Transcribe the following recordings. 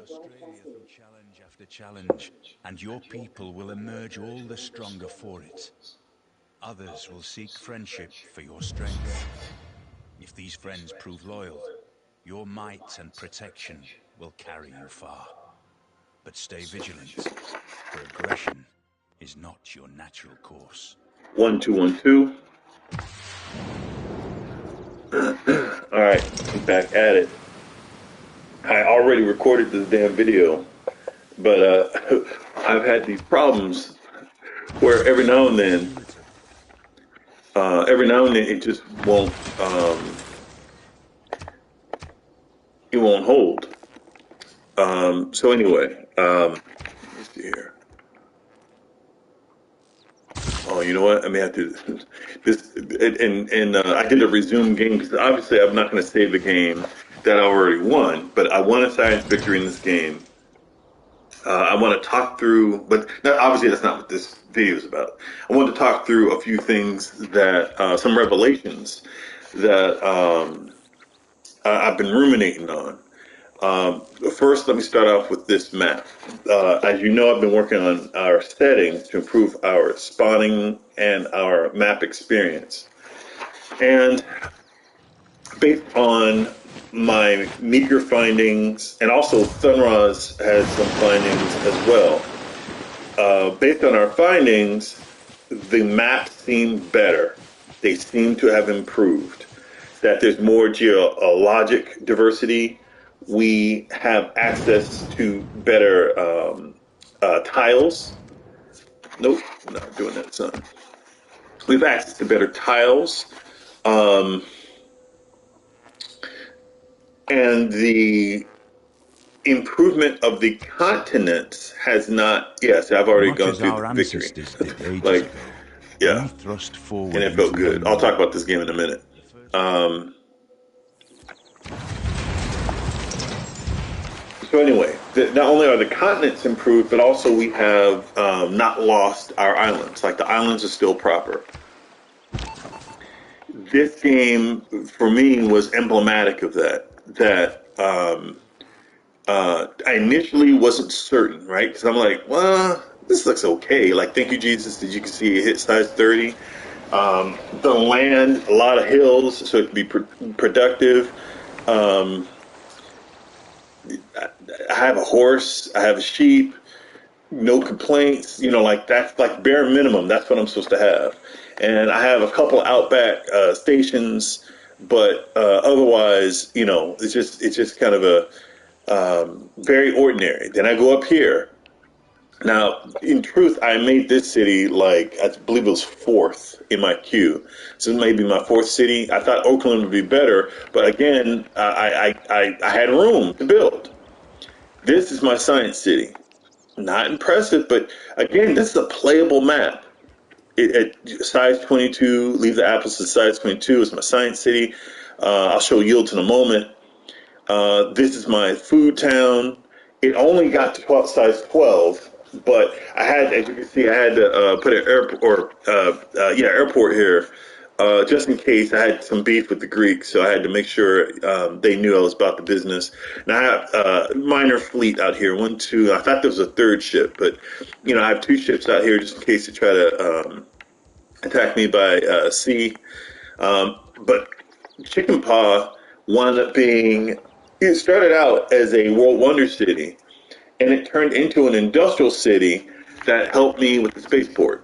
Australia through challenge after challenge, and your people will emerge all the stronger for it. Others will seek friendship for your strength. If these friends prove loyal, your might and protection will carry you far. But stay vigilant, for aggression is not your natural course. 1 2 1 2. All right, I'm back at it. I already recorded this damn video, but I've had these problems where every now and then it just won't hold. So anyway, let's see here. Oh, you know what? I may have to this and I did a resume game because obviously I'm not going to save the game that I already won, but I won a science victory in this game. I want to talk through, but obviously that's not what this video is about. I want to talk through a few things that some revelations that I've been ruminating on. First, let me start off with this map. As you know, I've been working on our settings to improve our spawning and our map experience. And based on my meager findings, and also Sunraz has some findings as well. Based on our findings, the maps seem better. They seem to have improved. That there's more geologic diversity. We have access to better tiles. Nope, I'm not doing that, son. We have access to better tiles. And the improvement of the continents has not. Yes, I've already Much gone as through our the victory. ancestors did ages Like, ago, yeah, we thrust forward and it felt into good. I'll unknown. talk about this game in a minute. So anyway, not only are the continents improved, but also we have not lost our islands. Like the islands are still proper. This game, for me, was emblematic of that. I initially wasn't certain, right? Because I'm like, well, this looks okay. Like, thank you, Jesus, that you can see it hit size 30. The land, a lot of hills, so it can be productive. Um, I have a horse, I have a sheep, no complaints. You know, like that's like bare minimum. That's what I'm supposed to have. And I have a couple outback stations, but otherwise, you know, it's just kind of a very ordinary. Then I go up here. Now, in truth, I made this city like I believe it was fourth in my queue. So maybe my fourth city. I thought Oakland would be better, but again, I had room to build. This is my science city. Not impressive, but again, this is a playable map. At size 22, leave the apples to size 22. It's my science city. I'll show yields in a moment. This is my food town. It only got to size 12, but I had, as you can see, I had to put an airport here, just in case I had some beef with the Greeks. So I had to make sure they knew I was about the business. And I have a minor fleet out here. One, two. I thought there was a third ship, but you know, I have two ships out here just in case they try to attack me by sea. But Chicken Paw wound up being. It started out as a world wonder city, and it turned into an industrial city that helped me with the spaceport.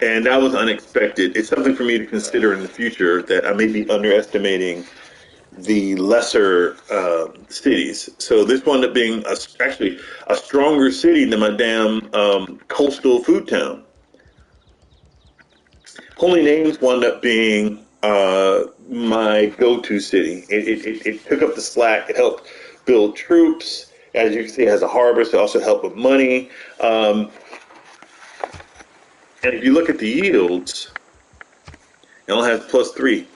And that was unexpected. It's something for me to consider in the future that I may be underestimating the lesser cities. So this wound up being actually a stronger city than my damn coastal food town. Holy Names wound up being my go-to city. It took up the slack. It helped build troops. As you can see, it has a harbor, so it also helped with money. And if you look at the yields, it only has +3. It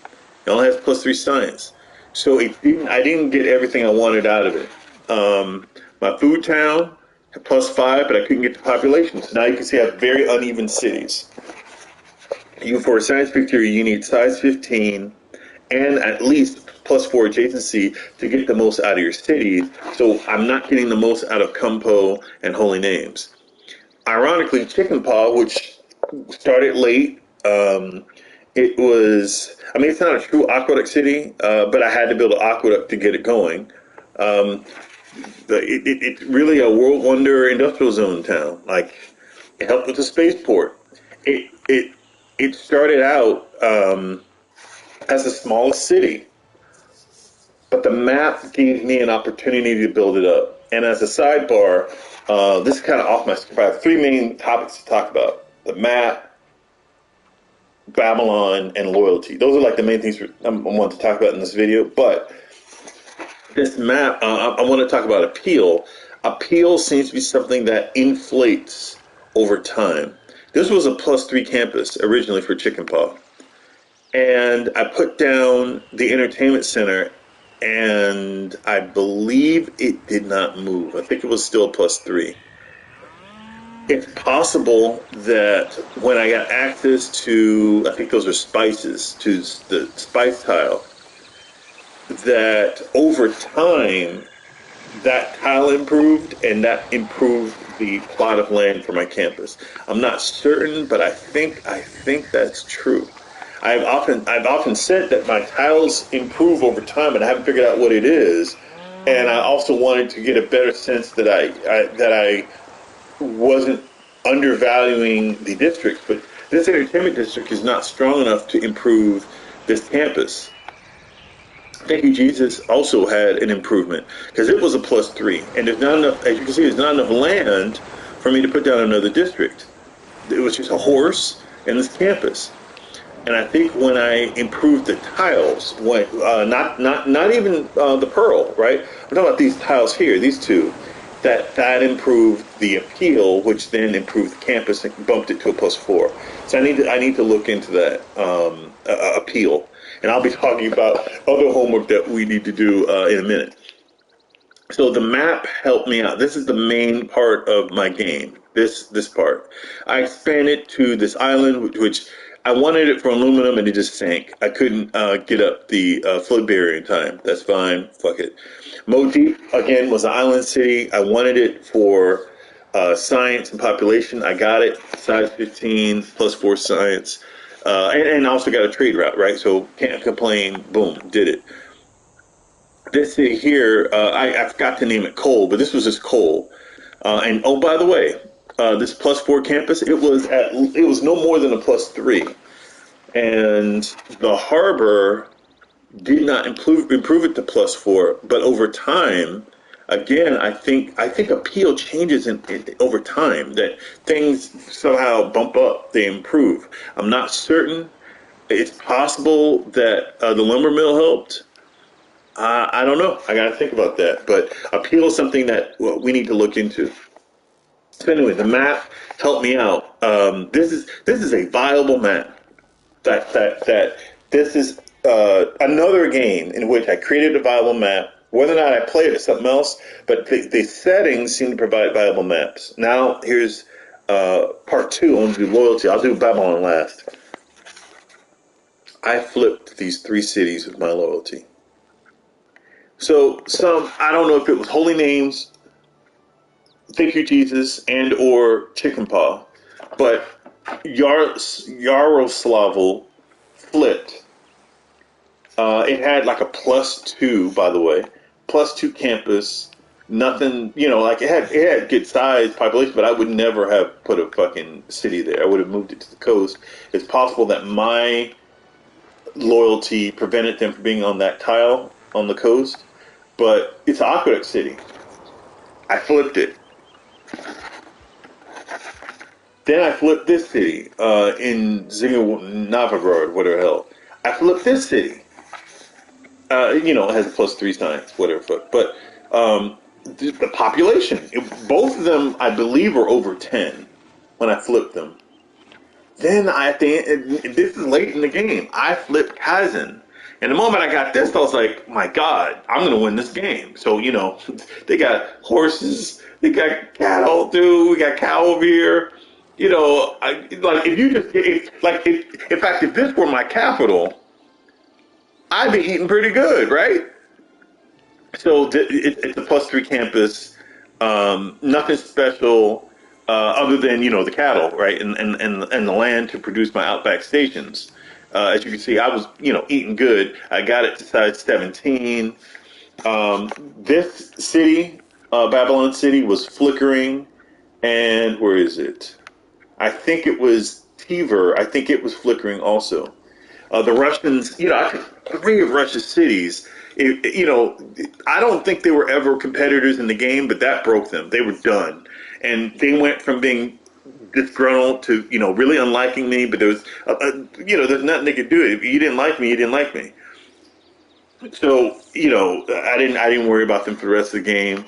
only has +3 science. So I didn't get everything I wanted out of it. My food town had +5, but I couldn't get the population. So now you can see I have very uneven cities. For a science victory, you need size 15 and at least +4 adjacency to get the most out of your cities. So I'm not getting the most out of Kumpo and Holy Names. Ironically, Chicken Paw, which started late, it was, I mean, it's not a true aqueduct city, but I had to build an aqueduct to get it going. Um, it's really a world wonder industrial zone town. Like, it helped with the spaceport. It started out as the smallest city, but the map gave me an opportunity to build it up. And as a sidebar, this is kind of off my script. I have three main topics to talk about: the map, Babylon, and loyalty. Those are like the main things I want to talk about in this video. But this map, I want to talk about appeal. Appeal seems to be something that inflates over time. This was a +3 campus originally for Chicken Paw. And I put down the entertainment center, and I believe it did not move. I think it was still a +3. It's possible that when I got access to, I think those are spices, to the spice tile, that over time, that tile improved, and that improved the plot of land for my campus. I'm not certain, but I think that's true. I've often said that my tiles improve over time, and I haven't figured out what it is. And I also wanted to get a better sense that I wasn't undervaluing the district, but this entertainment district is not strong enough to improve this campus. Thank You Jesus also had an improvement because it was a +3, and there's not enough. As you can see, there's not enough land for me to put down another district. It was just a horse and this campus. And I think when I improved the tiles, not even the pearl, right? I'm talking about these tiles here, these two, that improved the appeal, which then improved the campus and bumped it to a +4. So I need to look into that appeal, and I'll be talking about other homework that we need to do in a minute. So the map helped me out. This is the main part of my game. This part, I expanded to this island, which I wanted it for aluminum, and it just sank. I couldn't get up the flood barrier in time. That's fine. Fuck it. Modeep, again, was an island city. I wanted it for science and population. I got it. Size 15, +4 science. And also got a trade route, right? So can't complain. Boom, did it. This city here, I forgot to name it Coal, but this was just Coal. And oh, by the way, this +4 campus, it was no more than a +3, and the harbor did not improve it to +4. But over time, again, I think appeal changes over time. That things somehow bump up, they improve. I'm not certain. It's possible that the lumber mill helped. I don't know. I got to think about that. But appeal is something that we need to look into. So anyway, the map helped me out. This is a viable map. That this is another game in which I created a viable map. Whether or not I play it is something else, but the settings seem to provide viable maps. Now here's part two. I want to do loyalty. I'll do Babylon last. I flipped these three cities with my loyalty. So I don't know if it was Holy Names, Thank You Jesus, and or Chicken Paw, but Yaroslavl flipped. It had like a +2, by the way, +2 campus. Nothing, like it had good size population, but I would never have put a fucking city there. I would have moved it to the coast. It's possible that my loyalty prevented them from being on that tile on the coast, but it's an aqueduct city. I flipped it. Then I flipped this city in Novgorod, whatever the hell. I flipped this city. It has a +3 science, whatever fuck. But the population, both of them, I believe, were over 10 when I flipped them. Then I think, this is late in the game, I flipped Kaizen. And the moment I got this, I was like, my God, I'm going to win this game. So, they got horses, they got cattle, dude, we got cow over here. In fact, if this were my capital, I'd be eating pretty good, right? So it's a +3 campus. Nothing special other than the cattle, right, and the land to produce my outback stations. As you can see, I was eating good. I got it to size 17. This city, Babylon City, was flickering, and where is it? I think it was Tiver. I think it was flickering also. The Russians, I could three of Russia's cities. I don't think they were ever competitors in the game, but that broke them. They were done, and they went from being disgruntled to really unliking me. But there was, there's nothing they could do. If you didn't like me, you didn't like me. So I didn't worry about them for the rest of the game.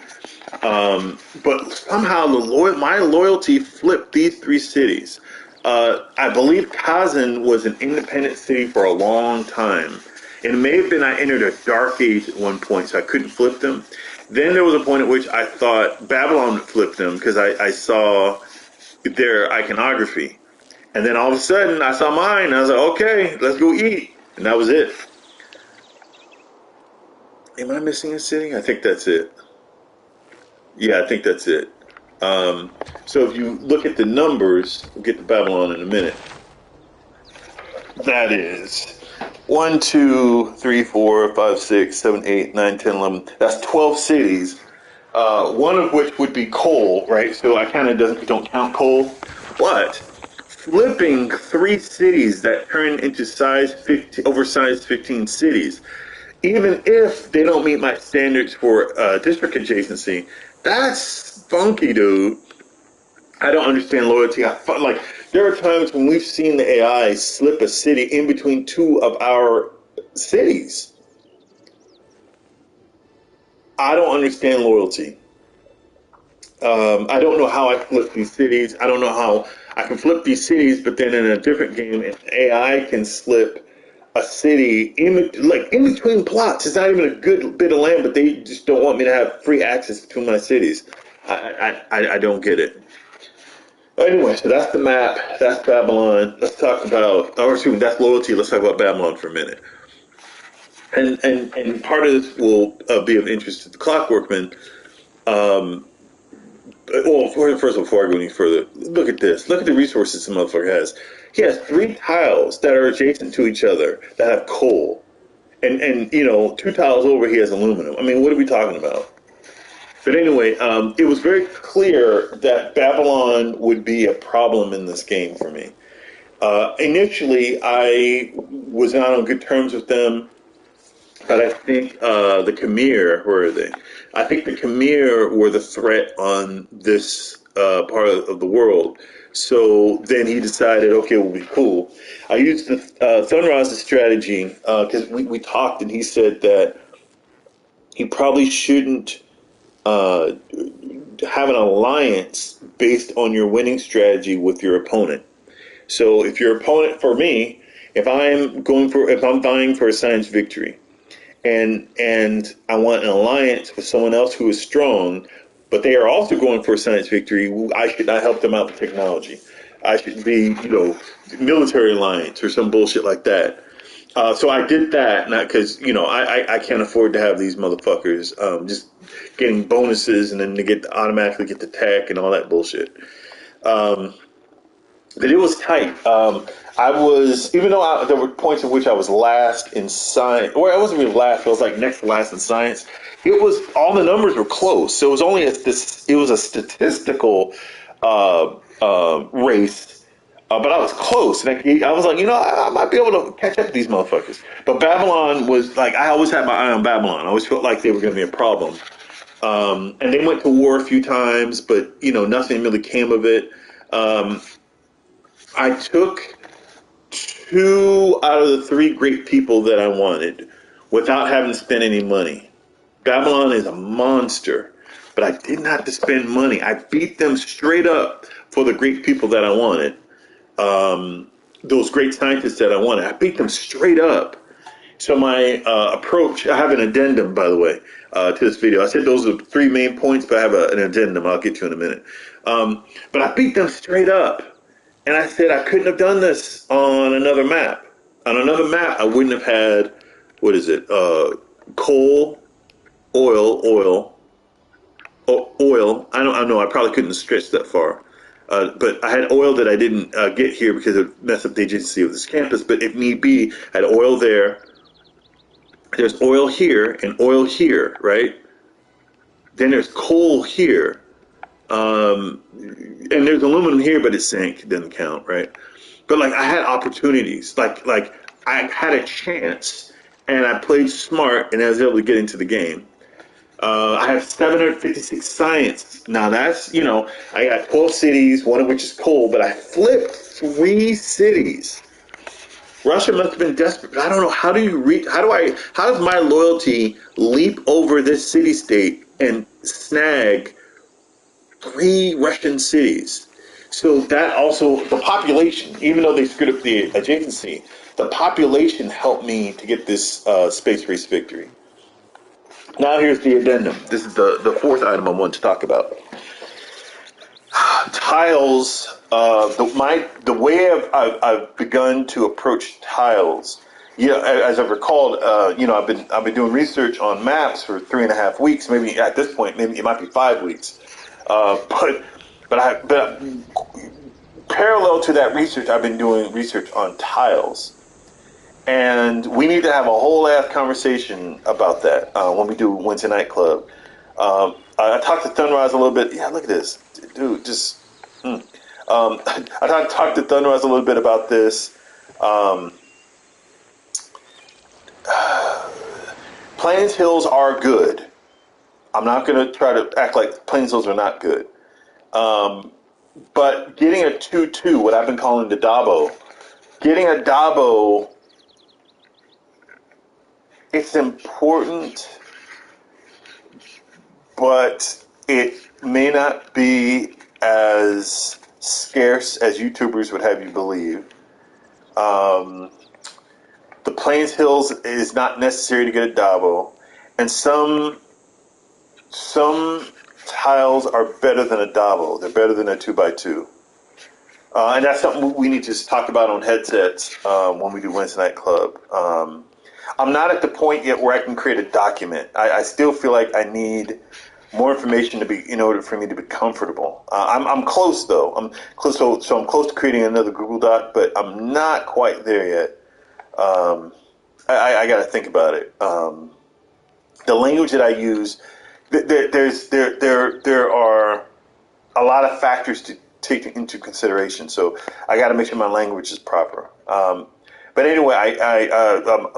But somehow my loyalty flipped these three cities. I believe Kazan was an independent city for a long time. And it may have been I entered a dark age at one point, so I couldn't flip them. Then there was a point at which I thought Babylon would flip them because I saw their iconography. And then all of a sudden I saw mine, and I was like, okay, let's go eat. And that was it. Am I missing a city? I think that's it. Yeah, I think that's it. So if you look at the numbers, we'll get to Babylon in a minute. That is 1, 2, 3, 4, 5, 6, 7, 8, 9, 10, 11. That's 12 cities. One of which would be coal, right? So I kind of don't count coal. But flipping three cities that turn into oversized 15 cities, even if they don't meet my standards for district adjacency, that's funky, dude. I don't understand loyalty. Like there are times when we've seen the AI slip a city in between two of our cities. I don't understand loyalty. I don't know how I flip these cities. I don't know how I can flip these cities, but then in a different game, an AI can slip a city in between plots. It's not even a good bit of land, but they just don't want me to have free access between my cities. I don't get it. Anyway, so that's the map. That's Babylon. Let's talk about, or excuse me, that's loyalty. Let's talk about Babylon for a minute. And part of this will be of interest to the Clockworkman. Um, well, first of all, before I go any further, look at this. Look at the resources the motherfucker has. He has three tiles that are adjacent to each other that have coal. And two tiles over, he has aluminum. I mean, what are we talking about? But anyway, it was very clear that Babylon would be a problem in this game for me. Initially, I was not on good terms with them, but I think the Khmer, where are they? I think the Khmer were the threat on this part of the world. So then he decided, okay, we'll be cool. I used the Sunrise's strategy because we talked, and he said that he probably shouldn't uh, have an alliance based on your winning strategy with your opponent. So if your opponent, for me, if I'm vying for a science victory, and I want an alliance with someone else who is strong, but they are also going for a science victory, I should not help them out with technology. I should be, military alliance or some bullshit like that. So I did that, not because I can't afford to have these motherfuckers just getting bonuses and then they automatically get the tech and all that bullshit. Um, but it was tight. I was, even though there were points in which I was last in science, or I wasn't really last, I was like next to last in science. It was all the numbers were close, so it was only it was a statistical race. But I was close, and I was like, I might be able to catch up with these motherfuckers. But Babylon was like, I always had my eye on Babylon. I always felt like they were going to be a problem. And they went to war a few times, but nothing really came of it. Um, I took two out of the three great people that I wanted without having to spend any money. Babylon is a monster, but I didn't have to spend money. I beat them straight up for the great people that I wanted. Those great scientists that I wanted. I beat them straight up. So my approach, I have an addendum, by the way, to this video. I said those are the three main points, but I have an addendum I'll get to in a minute. But I beat them straight up. And I said I couldn't have done this on another map. On another map, I wouldn't have had what is it? Coal, oil, oil. I don't know. I probably couldn't stretch that far. But I had oil that I didn't get here because it messed up the agency of this campus. But if need be, I had oil there. There's oil here and oil here, right? Then there's coal here. And there's aluminum here, but it sank. It doesn't count, right? But like I had opportunities. Like I had a chance and I played smart and I was able to get into the game. I have 756 science. Now that's, I got 12 cities, one of which is coal, but I flipped 3 cities. Russia must have been desperate. I don't know. How does my loyalty leap over this city state and snag 3 Russian cities? So that also, the population, even though they screwed up the adjacency, the population helped me to get this space race victory. Now here's the addendum. This is the fourth item I want to talk about. Tiles. The way I've begun to approach tiles. As I've recalled, I've been doing research on maps for 3.5 weeks. Maybe at this point, maybe it might be 5 weeks. But parallel to that research, I've been doing research on tiles. And we need to have a whole ass conversation about that when we do Wednesday Night Club. I talked to Thunrise a little bit. Yeah, look at this, dude. I talked to Thunrise a little bit about this. Plains Hills are good. I'm not going to try to act like Plains Hills are not good. But getting a 2-2, what I've been calling the Dabo, getting a Dabo. It's important, but it may not be as scarce as YouTubers would have you believe. The Plains Hills is not necessary to get a Dabo, and some tiles are better than a Dabo. They're better than a 2x2. And that's something we need to talk about on headsets when we do Wednesday Night Club. I'm not at the point yet where I can create a document. I still feel like I need more information in order for me to be comfortable. I'm close though. I'm close, so I'm close to creating another Google Doc, but I'm not quite there yet. I got to think about it. The language that I use, there are a lot of factors to take into consideration. So I got to make sure my language is proper. But anyway,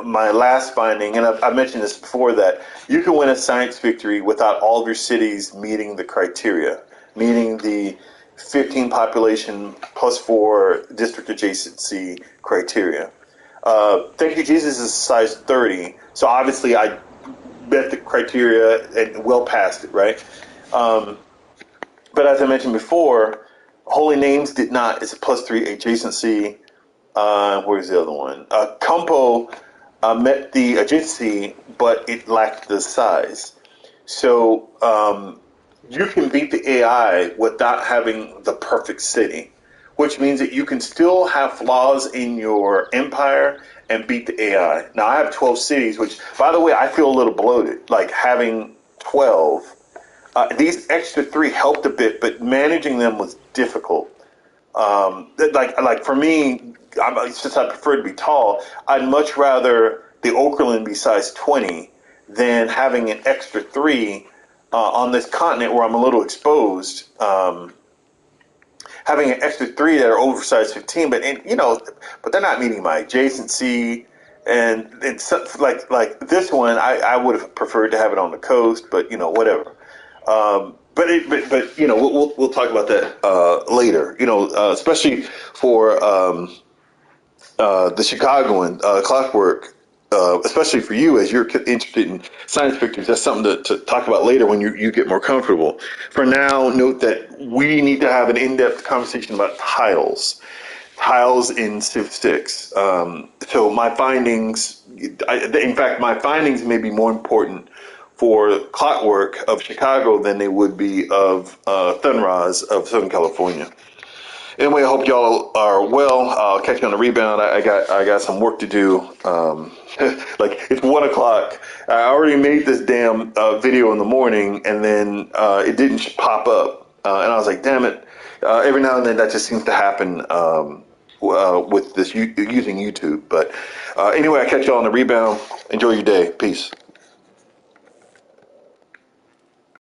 my last finding, and I've mentioned this before, that you can win a science victory without all of your cities meeting the criteria, meaning the 15 population plus 4 district adjacency criteria. Thank You Jesus is size 30, so obviously I met the criteria and well past it, right? But as I mentioned before, Holy Names did not. It's a +3 adjacency. Where's the other one? Campo met the adjacency, but it lacked the size. So you can beat the AI without having the perfect city, which means that you can still have flaws in your empire and beat the AI. Now, I have 12 cities, which, by the way, I feel a little bloated, like having 12. These extra 3 helped a bit, but managing them was difficult. Like for me, since I prefer to be tall, I'd much rather the Okerlund be size 20 than having an extra 3 on this continent where I'm a little exposed. Having an extra 3 that are oversized 15, but they're not meeting my adjacency. And it's like this one, I would have preferred to have it on the coast, but whatever. But we'll talk about that later. Especially for the Chicagoan clockwork, especially for you as you're interested in science pictures. That's something to talk about later when you get more comfortable. For now, note that we need to have an in-depth conversation about tiles in Civ 6. So my findings, in fact, my findings may be more important for Clockwork of Chicago than they would be of Thunraz of Southern California. Anyway, I hope y'all are well. I'll catch you on the rebound. I got some work to do. Like it's 1 o'clock. I already made this damn video in the morning, and then it didn't pop up, and I was like, damn it. Every now and then that just seems to happen with this using YouTube. But anyway, I catch y'all on the rebound. Enjoy your day. Peace.